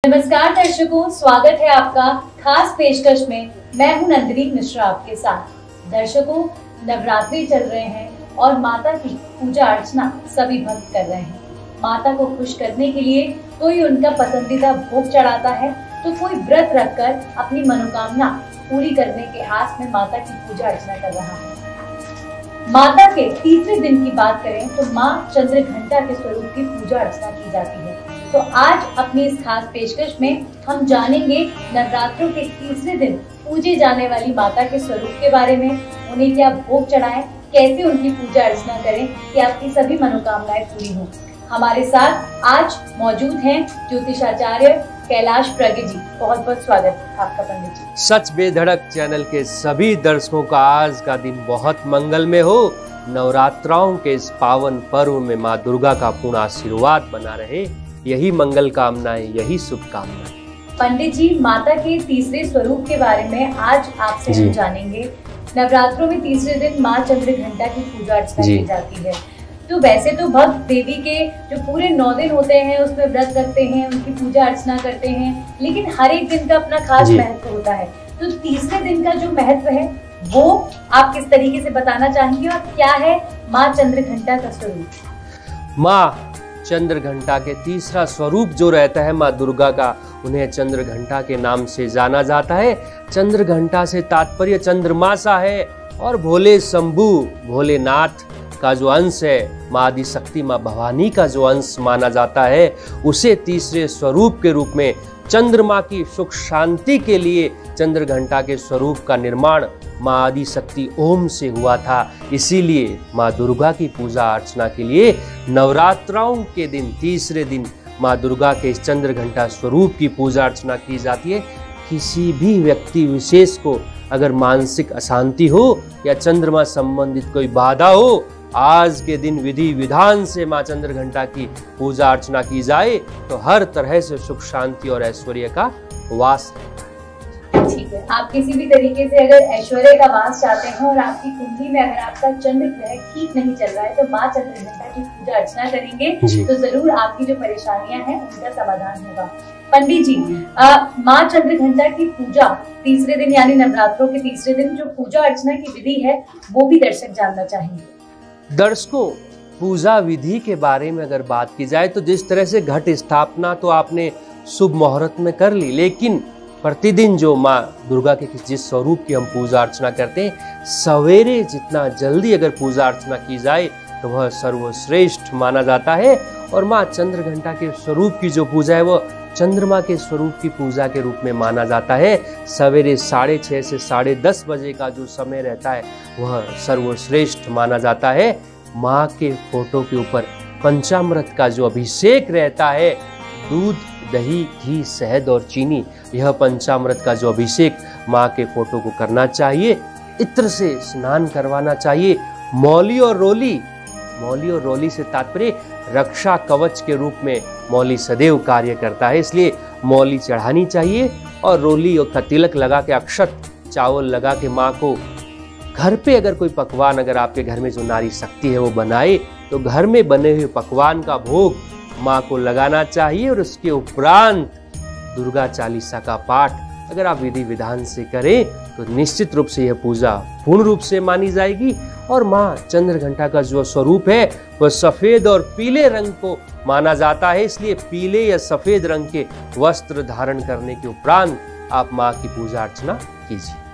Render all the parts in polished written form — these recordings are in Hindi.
नमस्कार दर्शकों, स्वागत है आपका खास पेशकश में। मैं हूं नंदिनी मिश्रा आपके साथ। दर्शकों, नवरात्रि चल रहे हैं और माता की पूजा अर्चना सभी भक्त कर रहे हैं। माता को खुश करने के लिए कोई उनका पसंदीदा भोग चढ़ाता है तो कोई व्रत रखकर अपनी मनोकामना पूरी करने के आस में माता की पूजा अर्चना कर रहा है। माता के तीसरे दिन की बात करें तो माँ चंद्रघंटा के स्वरूप की पूजा अर्चना की जाती है। तो आज अपनी इस खास पेशकश में हम जानेंगे नवरात्रों के तीसरे दिन पूजे जाने वाली माता के स्वरूप के बारे में, उन्हें क्या भोग चढ़ाएं, कैसे उनकी पूजा अर्चना करें कि आपकी सभी मनोकामनाएं पूरी हों। हमारे साथ आज मौजूद हैं ज्योतिषाचार्य कैलाश प्रज्ञ जी। बहुत बहुत स्वागत आपका पंडित जी। सच बेधड़क चैनल के सभी दर्शकों का आज का दिन बहुत मंगलमय हो। नवरात्राओं के इस पावन पर्व में माँ दुर्गा का पूर्ण आशीर्वाद बना रहे, यही मंगल कामनाएं, यही शुभकामनाएं। पंडित जी, माता के तीसरे स्वरूप के बारे में आज आपसे हम जानेंगे। नवरात्रों में तीसरे दिन माँ चंद्रघंटा की पूजा अर्चना की जाती है। तो वैसे तो भक्त देवी के जो पूरे 9 दिन होते हैं उसमें व्रत रखते हैं, उनकी पूजा अर्चना करते हैं, लेकिन हर एक दिन का अपना खास महत्व होता है। तो तीसरे दिन का जो महत्व है वो आप किस तरीके से बताना चाहेंगे और क्या है माँ चंद्रघंटा का स्वरूप? माँ चंद्रघंटा के तीसरा स्वरूप जो रहता है माँ दुर्गा का, उन्हें चंद्रघंटा के नाम से जाना जाता है। चंद्रघंटा से तात्पर्य चंद्रमासा है और भोले शंभु भोलेनाथ का जो अंश है, माँ आदि शक्ति माँ भवानी का जो अंश माना जाता है, उसे तीसरे स्वरूप के रूप में चंद्रमा की सुख शांति के लिए चंद्रघंटा के स्वरूप का निर्माण माँ आदि शक्ति ओम से हुआ था। इसीलिए माँ दुर्गा की पूजा अर्चना के लिए नवरात्राओं के दिन तीसरे दिन माँ दुर्गा के इस चंद्रघंटा स्वरूप की पूजा अर्चना की जाती है। किसी भी व्यक्ति विशेष को अगर मानसिक अशांति हो या चंद्रमा संबंधित कोई बाधा हो, आज के दिन विधि विधान से माँ चंद्रघंटा की पूजा अर्चना की जाए तो हर तरह से सुख शांति और ऐश्वर्य का वास रहता है। ठीक है, आप किसी भी तरीके से अगर ऐश्वर्य का वास चाहते हैं और आपकी कुंडली में अगर आपका चंद्र ग्रह ठीक नहीं चल रहा है तो माँ चंद्रघंटा की पूजा अर्चना करेंगे तो जरूर आपकी जो परेशानियां हैं उनका समाधान होगा। पंडित जी, माँ चंद्रघंटा की पूजा तीसरे दिन यानी नवरात्रों के तीसरे दिन जो पूजा अर्चना की विधि है वो भी दर्शक जानना चाहेंगे। दर्शकों, पूजा विधि के बारे में अगर बात की जाए तो जिस तरह से घट स्थापना तो आपने शुभ मुहूर्त में कर ली, लेकिन प्रतिदिन जो माँ दुर्गा के जिस स्वरूप की हम पूजा अर्चना करते हैं, सवेरे जितना जल्दी अगर पूजा अर्चना की जाए तो वह सर्वश्रेष्ठ माना जाता है। और माँ चंद्रघंटा के स्वरूप की जो पूजा है वो चंद्रमा के स्वरूप की पूजा के रूप में माना जाता है। सवेरे 6:30 से 10:30 बजे का जो समय रहता है वह सर्वश्रेष्ठ माना जाता है। माँ के फोटो के ऊपर पंचामृत का जो अभिषेक रहता है, दूध, दही, घी, शहद और चीनी, यह पंचामृत का जो अभिषेक माँ के फोटो को करना चाहिए। इत्र से स्नान करवाना चाहिए। मौली और रोली से तात्पर्य रक्षा कवच के रूप में मौली सदैव कार्य करता है, इसलिए मौली चढ़ानी चाहिए। और रोली का तिलक लगा के अक्षत चावल लगा के माँ को घर पे अगर कोई पकवान, अगर आपके घर में जो नारी शक्ति है वो बनाए तो घर में बने हुए पकवान का भोग माँ को लगाना चाहिए। और उसके उपरांत दुर्गा चालीसा का पाठ अगर आप विधि विधान से करें तो निश्चित रूप से यह पूजा पूर्ण रूप से मानी जाएगी। और माँ चंद्रघंटा का जो स्वरूप है वह सफेद और पीले रंग को माना जाता है, इसलिए पीले या सफेद रंग के वस्त्र धारण करने के उपरांत आप माँ की पूजा अर्चना कीजिए।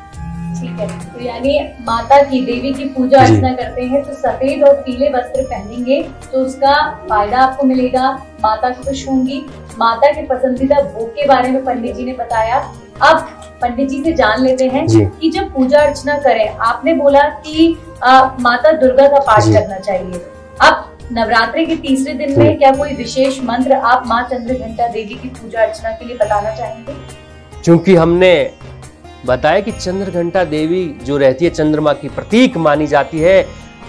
ठीक है, तो यानी माता की देवी की पूजा अर्चना करते हैं तो सफेद और पीले वस्त्र पहनेंगे तो उसका फायदा आपको मिलेगा, माता खुश होंगी। माता के पसंदीदा भोग के बारे में पंडित जी ने बताया। अब पंडित जी से जान लेते हैं कि जब पूजा अर्चना करें, आपने बोला कि माता दुर्गा का पाठ करना चाहिए। अब नवरात्रि के तीसरे दिन में क्या कोई विशेष मंत्र आप माँ चंद्रघंटा देवी की पूजा अर्चना के लिए बताना चाहेंगे? क्योंकि हमने बताया कि चंद्रघंटा देवी जो रहती है चंद्रमा की प्रतीक मानी जाती है।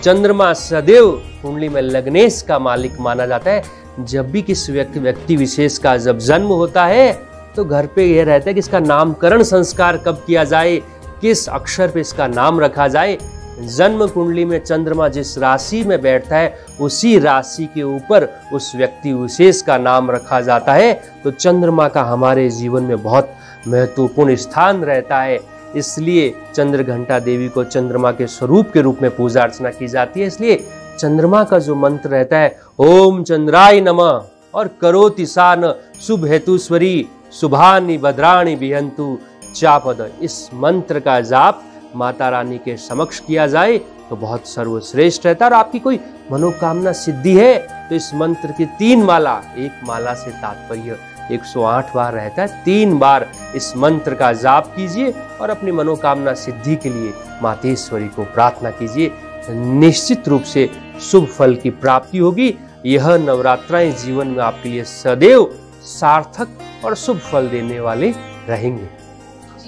चंद्रमा सदैव कुंडली में लग्नेश का मालिक माना जाता है। जब भी किस व्यक्ति विशेष का जब जन्म होता है तो घर पे यह रहता है कि इसका नामकरण संस्कार कब किया जाए, किस अक्षर पे इसका नाम रखा जाए। जन्म कुंडली में चंद्रमा जिस राशि में बैठता है उसी राशि के ऊपर उस व्यक्ति विशेष का नाम रखा जाता है। तो चंद्रमा का हमारे जीवन में बहुत महत्वपूर्ण स्थान रहता है, इसलिए चंद्रघंटा देवी को चंद्रमा के स्वरूप के रूप में पूजा अर्चना की जाती है। इसलिए चंद्रमा का जो मंत्र रहता है ओम चंद्राय नमः और करोति सान शुभ हेतुस्वरी शुभानि भद्राणि बिहंतु चापद, इस मंत्र का जाप माता रानी के समक्ष किया जाए तो बहुत सर्वश्रेष्ठ रहता है। और आपकी कोई मनोकामना सिद्धि है तो इस मंत्र की 3 माला, एक माला से तात्पर्य 108 बार रहता है, 3 बार इस मंत्र का जाप कीजिए और अपनी मनोकामना सिद्धि के लिए मातेश्वरी को प्रार्थना कीजिए। निश्चित रूप से शुभ फल की प्राप्ति होगी। यह नवरात्राएं जीवन में आपके लिए सदैव सार्थक और शुभ फल देने वाले रहेंगे।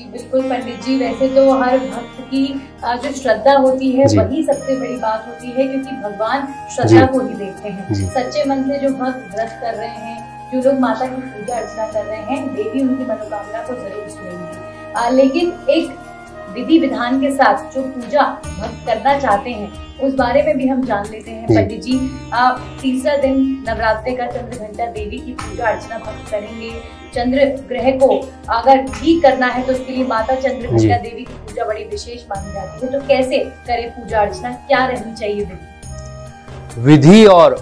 बिल्कुल पंडित जी, वैसे तो हर भक्त की जो श्रद्धा होती है वही सबसे बड़ी बात होती है, क्योंकि भगवान श्रद्धा को ही देखते हैं। सच्चे मन से जो भक्त व्रत कर रहे हैं, जो लोग माता की पूजा अर्चना कर रहे हैं, देवी उनकी मनोकामना को जरूर सुनेंगी। लेकिन एक विधि विधान के साथ जो पूजा भक्त करना चाहते हैं उस बारे में भी हम जान लेते हैं। पंडित जी, आप तीसरा दिन नवरात्रि का चंद्रघंटा देवी की पूजा अर्चना भक्त करेंगे। चंद्र ग्रह को अगर ठीक करना है तो उसके लिए माता चंद्रघंटा देवी की पूजा बड़ी विशेष मानी जाती है। तो कैसे करें पूजा अर्चना, क्या रहनी चाहिए विधि? विधि और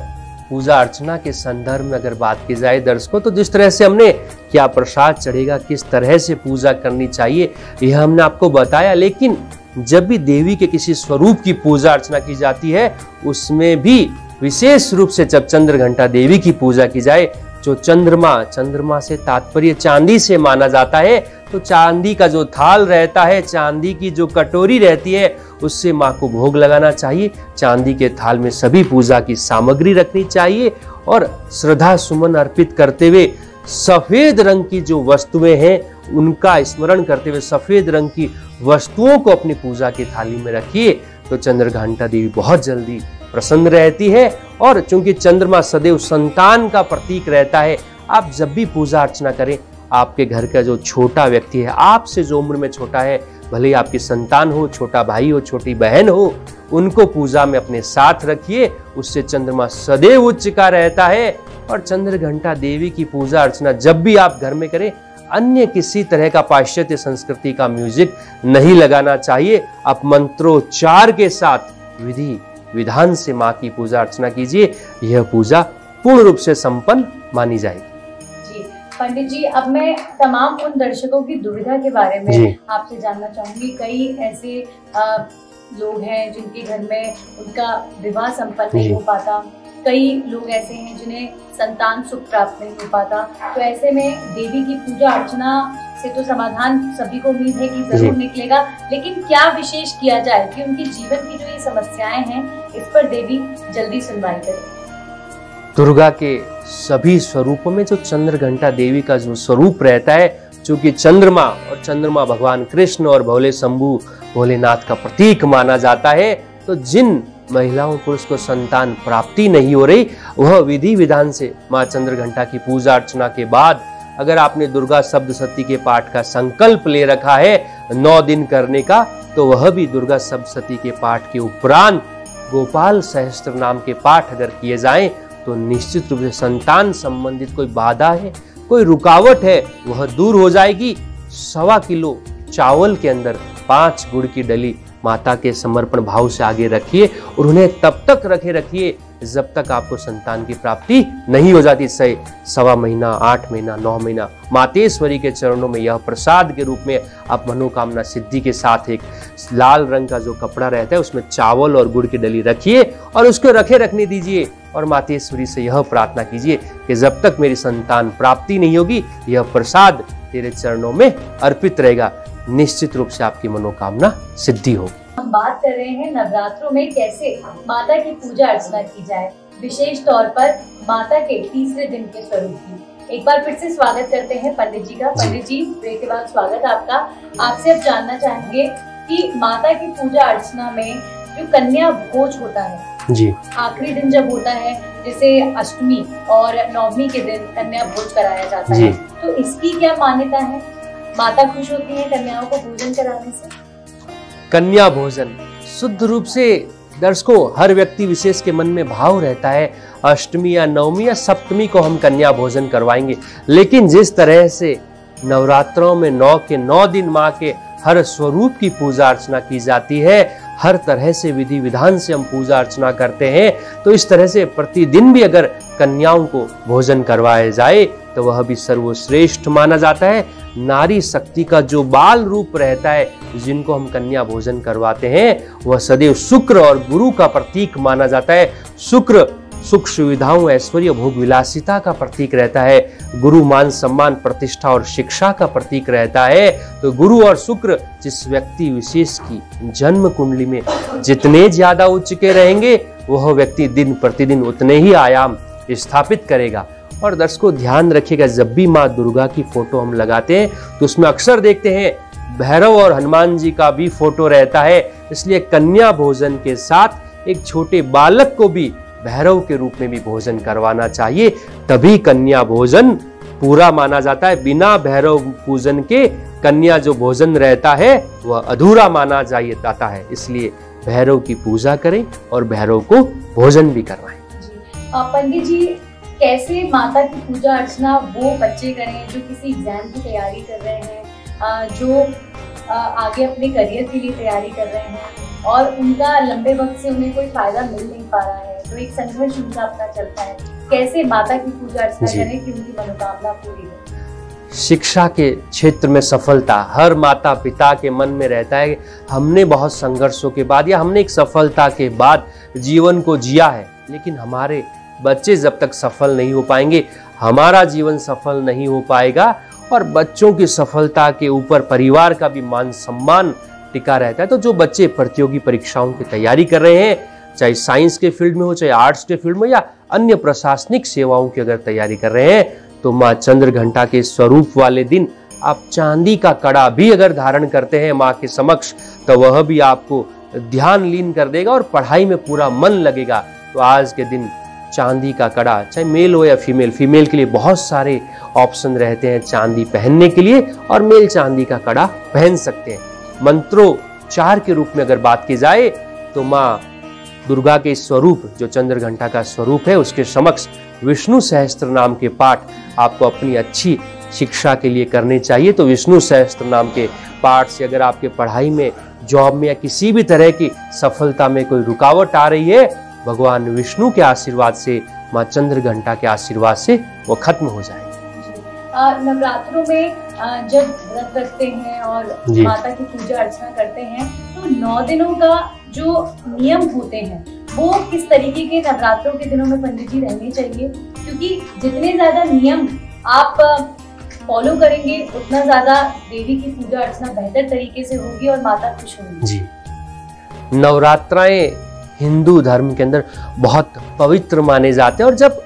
पूजा अर्चना के संदर्भ में अगर बात की जाए दर्शकों, तो जिस तरह से हमने क्या प्रसाद चढ़ेगा, किस तरह से पूजा करनी चाहिए, यह हमने आपको बताया। लेकिन जब भी देवी के किसी स्वरूप की पूजा अर्चना की जाती है उसमें भी विशेष रूप से जब चंद्रघंटा देवी की पूजा की जाए, जो चंद्रमा से तात्पर्य चांदी से माना जाता है, तो चांदी का जो थाल रहता है, चांदी की जो कटोरी रहती है, उससे माँ को भोग लगाना चाहिए। चांदी के थाल में सभी पूजा की सामग्री रखनी चाहिए और श्रद्धा सुमन अर्पित करते हुए सफेद रंग की जो वस्तुएं हैं उनका स्मरण करते हुए सफेद रंग की वस्तुओं को अपनी पूजा की थाली में रखिए, तो चंद्रघंटा देवी बहुत जल्दी प्रसन्न रहती है। और चूंकि चंद्रमा सदैव संतान का प्रतीक रहता है, आप जब भी पूजा अर्चना करें, आपके घर का जो छोटा व्यक्ति है, आपसे जो उम्र में छोटा है, भले ही आपकी संतान हो, छोटा भाई हो, छोटी बहन हो, उनको पूजा में अपने साथ रखिए। उससे चंद्रमा सदैव उच्च का रहता है। और चंद्रघंटा देवी की पूजा अर्चना जब भी आप घर में करें, अन्य किसी तरह का पाश्चात्य संस्कृति का म्यूजिक नहीं लगाना चाहिए। आप मंत्रोच्चार के साथ विधि विधान से माँ की पूजा अर्चना कीजिए, यह पूजा पूर्ण रूप से संपन्न मानी जाएगी। जी पंडित जी, अब मैं तमाम उन दर्शकों की दुविधा के बारे में आपसे जानना चाहूंगी। कई ऐसे लोग हैं जिनके घर में उनका विवाह संपन्न नहीं हो पाता, कई लोग ऐसे हैं जिन्हें संतान सुख प्राप्त नहीं हो पाता। तो ऐसे में देवी की पूजा अर्चना से तो समाधान सभी को उम्मीद है कि जरूर निकलेगा, लेकिन क्या विशेष किया जाए कि उनके जीवन की जो ये समस्याएं हैं इस पर देवी जल्दी सुनवाई करे? दुर्गा के सभी स्वरूपों में जो चंद्रघंटा देवी का जो स्वरूप रहता है, चूंकि चंद्रमा भगवान कृष्ण और भोले शंभु भोलेनाथ का प्रतीक माना जाता है, तो जिन महिलाओं पुरुष को संतान प्राप्ति नहीं हो रही, वह विधि विधान से माँ चंद्रघंटा की पूजा अर्चना के बाद अगर आपने दुर्गा सप्तशती के पाठ का संकल्प ले रखा है 9 दिन करने का, तो वह भी दुर्गा सप्तशती के पाठ के उपरांत गोपाल सहस्त्र नाम के पाठ अगर किए जाएं, तो निश्चित रूप से संतान संबंधित कोई बाधा है, कोई रुकावट है, वह दूर हो जाएगी। 1.25 किलो चावल के अंदर 5 गुड़ की डली माता के समर्पण भाव से आगे रखिए और उन्हें तब तक रखिए जब तक आपको संतान की प्राप्ति नहीं हो जाती। 1.25 महीना, 8 महीना, 9 महीना मातेश्वरी के चरणों में यह प्रसाद के रूप में आप मनोकामना सिद्धि के साथ एक लाल रंग का जो कपड़ा रहता है उसमें चावल और गुड़ की डली रखिए और उसको रखने दीजिए और मातेश्वरी से यह प्रार्थना कीजिए कि जब तक मेरी संतान प्राप्ति नहीं होगी, यह प्रसाद तेरे चरणों में अर्पित रहेगा। निश्चित रूप से आपकी मनोकामना सिद्धि हो। हम बात कर रहे हैं नवरात्रों में कैसे माता की पूजा अर्चना की जाए, विशेष तौर पर माता के तीसरे दिन के स्वरूप की। एक बार फिर से स्वागत करते हैं पंडित जी का। पंडित जी, ब्रेक के बाद स्वागत आपका। आपसे अब जानना चाहेंगे कि माता की पूजा अर्चना में जो कन्या भोज होता है जी, आखिरी दिन जब होता है, जैसे अष्टमी और नवमी के दिन कन्या भोज कराया जाता है, तो इसकी क्या मान्यता है? माता खुश होती है कन्याओं को भोजन कराने से? कन्या भोजन शुद्ध रूप से दर्शकों हर व्यक्ति विशेष के मन में भाव रहता है अष्टमी या नवमी या सप्तमी को हम कन्या भोजन करवाएंगे, लेकिन जिस तरह से नवरात्रों में 9 के 9 दिन माँ के हर स्वरूप की पूजा अर्चना की जाती है, हर तरह से विधि विधान से हम पूजा अर्चना करते हैं, तो इस तरह से प्रतिदिन भी अगर कन्याओं को भोजन करवाया जाए तो वह भी सर्वश्रेष्ठ माना जाता है। नारी शक्ति का जो बाल रूप रहता है, जिनको हम कन्या भोजन करवाते हैं, वह सदैव शुक्र और गुरु का प्रतीक माना जाता है। शुक्र सुख सुविधाओं, ऐश्वर्य, भोग विलासिता का प्रतीक रहता है। गुरु मान सम्मान, प्रतिष्ठा और शिक्षा का प्रतीक रहता है। तो गुरु और शुक्र जिस व्यक्ति विशेष की जन्म कुंडली में जितने ज्यादा उच्च के रहेंगे, वह व्यक्ति दिन प्रतिदिन उतने ही आयाम स्थापित करेगा। और दर्शकों ध्यान रखिएगा, जब भी माँ दुर्गा की फोटो हम लगाते हैं तो उसमें अक्सर देखते हैं भैरव और हनुमान जी का भी फोटो रहता है। इसलिए कन्या भोजन के साथ एक छोटे बालक को भी भैरव के रूप में भी भोजन करवाना चाहिए, तभी कन्या भोजन पूरा माना जाता है। बिना भैरव पूजन के कन्या जो भोजन रहता है वह अधूरा माना जाता है। इसलिए भैरव की पूजा करें और भैरव को भोजन भी करवाएं। पंडित जी, कैसे माता की पूजा अर्चना वो बच्चे करें जो किसी एग्जाम की तैयारी कर रहे हैं, जो आगे अपने करियर के लिए तैयारी कर रहे हैं और उनका लंबे वक्त से उन्हें कोई फायदा मिल नहीं पा रहा है, तो एक संघर्ष उनका अपना चलता है, कैसे माता की पूजा अर्चना करें कि उनकी मनोकामना पूरी हो? शिक्षा के क्षेत्र में सफलता हर माता पिता के मन में रहता है। हमने बहुत संघर्षों के बाद या हमने एक सफलता के बाद जीवन को जिया है, लेकिन हमारे बच्चे जब तक सफल नहीं हो पाएंगे, हमारा जीवन सफल नहीं हो पाएगा। और बच्चों की सफलता के ऊपर परिवार का भी मान सम्मान टिका रहता है। तो जो बच्चे प्रतियोगी परीक्षाओं की तैयारी कर रहे हैं, चाहे साइंस के फील्ड में हो, चाहे आर्ट्स के फील्ड में या अन्य प्रशासनिक सेवाओं की अगर तैयारी कर रहे हैं, तो माँ चंद्रघंटा के स्वरूप वाले दिन आप चांदी का कड़ा भी अगर धारण करते हैं माँ के समक्ष, तो वह भी आपको ध्यान लीन कर देगा और पढ़ाई में पूरा मन लगेगा। तो आज के दिन चांदी का कड़ा, चाहे मेल हो या फीमेल के लिए बहुत सारे ऑप्शन रहते हैं चांदी पहनने के लिए, और मेल चांदी का कड़ा पहन सकते हैं। मंत्रोच्चार के रूप में अगर बात की जाए तो माँ दुर्गा के स्वरूप जो चंद्रघंटा का स्वरूप है, उसके समक्ष विष्णु सहस्त्र नाम के पाठ आपको अपनी अच्छी शिक्षा के लिए करने चाहिए। तो विष्णु सहस्त्र नाम के पाठ से अगर आपके पढ़ाई में, जॉब में या किसी भी तरह की सफलता में कोई रुकावट आ रही है, भगवान विष्णु के आशीर्वाद से, माँ चंद्रघंटा के आशीर्वाद से वो खत्म हो जाएगी। नवरात्रों में जब व्रत रखते हैं और माता की पूजा अर्चना करते हैं, तो 9 दिनों का जो नियम होते हैं वो किस तरीके के नवरात्रों के दिनों में पंडित जी रहने चाहिए? क्योंकि जितने ज्यादा नियम आप फॉलो करेंगे, उतना ज्यादा देवी की पूजा अर्चना बेहतर तरीके से होगी और माता खुश होगी। जी, नवरात्राएं हिंदू धर्म के अंदर बहुत पवित्र माने जाते हैं, और जब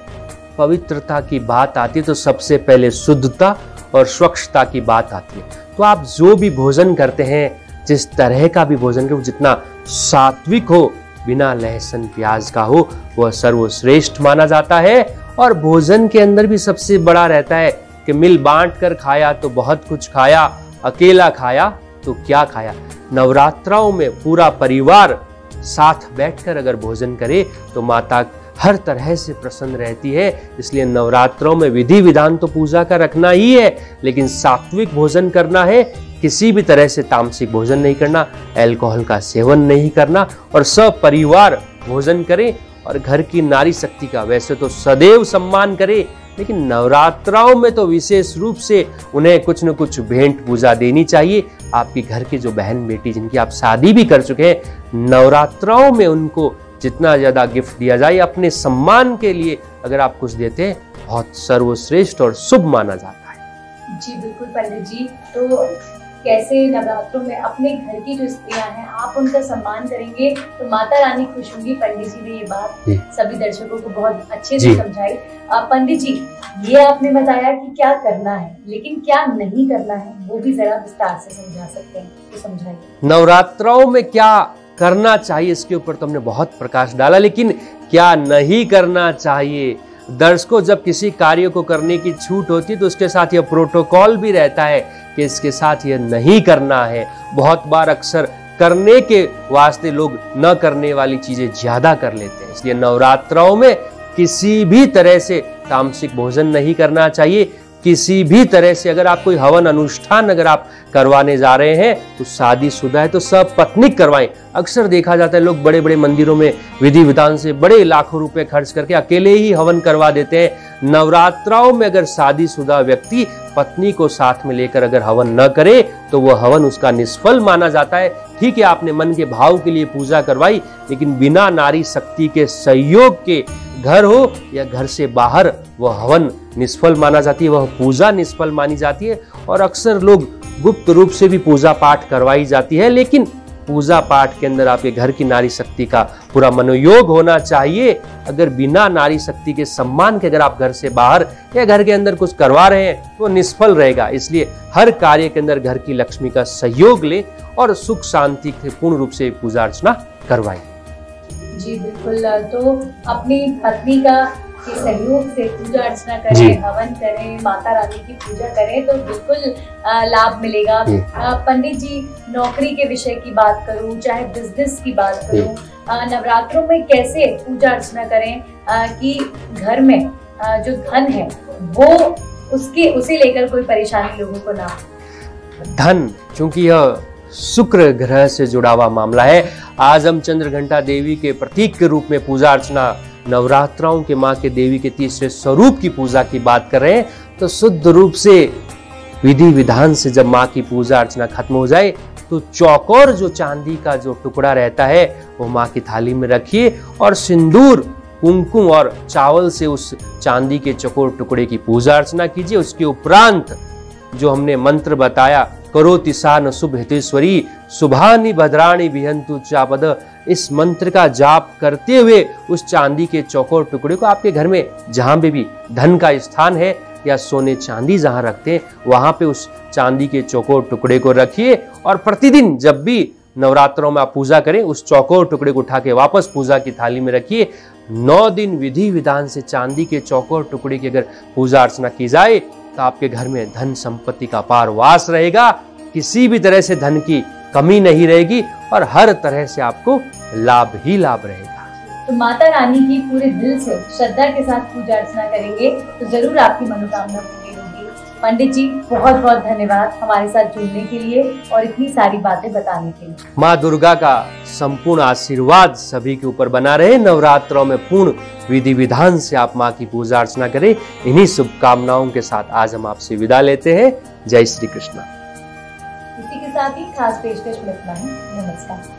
पवित्रता की बात आती है तो सबसे पहले शुद्धता और स्वच्छता की बात आती है। तो आप जो भी भोजन करते हैं, जिस तरह का भी भोजन करें, जितना सात्विक हो, बिना लहसुन प्याज का हो, वह सर्वश्रेष्ठ माना जाता है। और भोजन के अंदर भी सबसे बड़ा रहता है कि मिल बांट कर खाया तो बहुत कुछ खाया, अकेला खाया तो क्या खाया। नवरात्राओं में पूरा परिवार साथ बैठकर अगर भोजन करे तो माता हर तरह से प्रसन्न रहती है। इसलिए नवरात्रों में विधि विधान तो पूजा का रखना ही है, लेकिन सात्विक भोजन करना है, किसी भी तरह से तामसिक भोजन नहीं करना, अल्कोहल का सेवन नहीं करना, और सब परिवार भोजन करें और घर की नारी शक्ति का वैसे तो सदैव सम्मान करें, लेकिन नवरात्राओं में तो विशेष रूप से उन्हें कुछ न कुछ भेंट पूजा देनी चाहिए। आपकी घर की जो बहन बेटी जिनकी आप शादी भी कर चुके हैं, नवरात्राओं में उनको जितना ज्यादा गिफ्ट दिया जाए अपने सम्मान के लिए अगर आप कुछ देते हैं, बहुत सर्वश्रेष्ठ और शुभ माना जाता है। जी बिल्कुल पंडित जी, तो कैसे नवरात्रों में अपने घर की जो स्त्रियां हैं आप उनका सम्मान करेंगे तो माता रानी खुश होंगी। पंडित जी ने ये बात सभी दर्शकों को बहुत अच्छे से समझाई। पंडित जी, ये आपने बताया कि क्या करना है, लेकिन क्या नहीं करना है वो भी जरा विस्तार से समझा सकते हैं, तो समझाइए। नवरात्रों में क्या करना चाहिए इसके ऊपर तो हमने बहुत प्रकाश डाला, लेकिन क्या नहीं करना चाहिए। दर्शकों, जब किसी कार्य को करने की छूट होती है तो उसके साथ यह प्रोटोकॉल भी रहता है कि इसके साथ यह नहीं करना है। बहुत बार अक्सर करने के वास्ते लोग न करने वाली चीजें ज्यादा कर लेते हैं। इसलिए नवरात्रों में किसी भी तरह से तामसिक भोजन नहीं करना चाहिए। किसी भी तरह से अगर आप कोई हवन अनुष्ठान अगर आप करवाने जा रहे हैं तो शादीशुदा है तो सब पत्नीक करवाएं। अक्सर देखा जाता है लोग बड़े बड़े मंदिरों में विधि विधान से बड़े लाखों रुपए खर्च करके अकेले ही हवन करवा देते हैं। नवरात्रों में अगर शादीशुदा व्यक्ति पत्नी को साथ में लेकर अगर हवन न करे तो वह हवन उसका निष्फल माना जाता है। ठीक है, आपने मन के भाव के लिए पूजा करवाई, लेकिन बिना नारी शक्ति के सहयोग के घर हो या घर से बाहर वह हवन निष्फल माना जाती है, वह पूजा निष्फल मानी जाती है। और अक्सर लोग गुप्त रूप से भी पूजा पाठ करवाई जाती है, लेकिन पूजा पाठ के अंदर आपके घर की नारी शक्ति का पूरा मनोयोग होना चाहिए। अगर बिना नारी शक्ति के सम्मान के अगर आप घर से बाहर या घर के अंदर कुछ करवा रहे हैं तो निष्फल रहेगा। इसलिए हर कार्य के अंदर घर की लक्ष्मी का सहयोग ले और सुख शांति से पूर्ण रूप से पूजा अर्चना करवाएं। जी बिल्कुल, तो अपनी पत्नी का के सहयोग से पूजा अर्चना करें, हवन करें, माता रानी की पूजा करें तो बिल्कुल लाभ मिलेगा। पंडित जी, नौकरी के विषय की बात करूं, चाहे बिजनेस की बात करूं, नवरात्रों में कैसे पूजा अर्चना करें कि घर में जो धन है वो उसे लेकर कोई परेशानी लोगों को ना हो। धन, चूंकि यह शुक्र ग्रह से जुड़ा हुआ मामला है, आज हम चंद्रघंटा देवी के प्रतीक के रूप में पूजा अर्चना नवरात्रों के माँ के देवी के तीसरे स्वरूप की पूजा की बात कर रहे हैं। तो शुद्ध रूप से विधि विधान से जब माँ की पूजा अर्चना खत्म हो जाए तो चौकोर जो चांदी का जो टुकड़ा रहता है वो माँ की थाली में रखिए और सिंदूर, कुमकुम और चावल से उस चांदी के चौकोर टुकड़े की पूजा अर्चना कीजिए। उसके उपरांत जो हमने मंत्र बताया, करोति सान शुभ हितेश्वरी शुभानि भद्राणि विहंतु चापद, इस मंत्र का जाप करते हुए उस चांदी के चौकोर टुकड़े को आपके घर में जहां पे भी धन का स्थान है या सोने चांदी जहां रखते हैं वहां पे उस चांदी के चौकोर टुकड़े को रखिए और प्रतिदिन जब भी नवरात्रों में आप पूजा करें उस चौकोर टुकड़े को उठा के वापस पूजा की थाली में रखिए। 9 दिन विधि विधान से चांदी के चौकोर टुकड़े की अगर पूजा अर्चना की जाए तो आपके घर में धन संपत्ति का पार वास रहेगा, किसी भी तरह से धन की कमी नहीं रहेगी और हर तरह से आपको लाभ ही लाभ रहेगा। तो माता रानी की पूरे दिल से श्रद्धा के साथ पूजा अर्चना करेंगे तो जरूर आपकी मनोकामना पूरी होगी। पंडित जी, बहुत बहुत धन्यवाद हमारे साथ जुड़ने के लिए और इतनी सारी बातें बताने के लिए। माँ दुर्गा का संपूर्ण आशीर्वाद सभी के ऊपर बना रहे। नवरात्रों में पूर्ण विधि विधान से आप माँ की पूजा अर्चना करें। इन्हीं शुभकामनाओं के साथ आज हम आपसे विदा लेते हैं। जय श्री कृष्ण। इसी के साथ ही खास पेशकश में इतना ही। नमस्कार।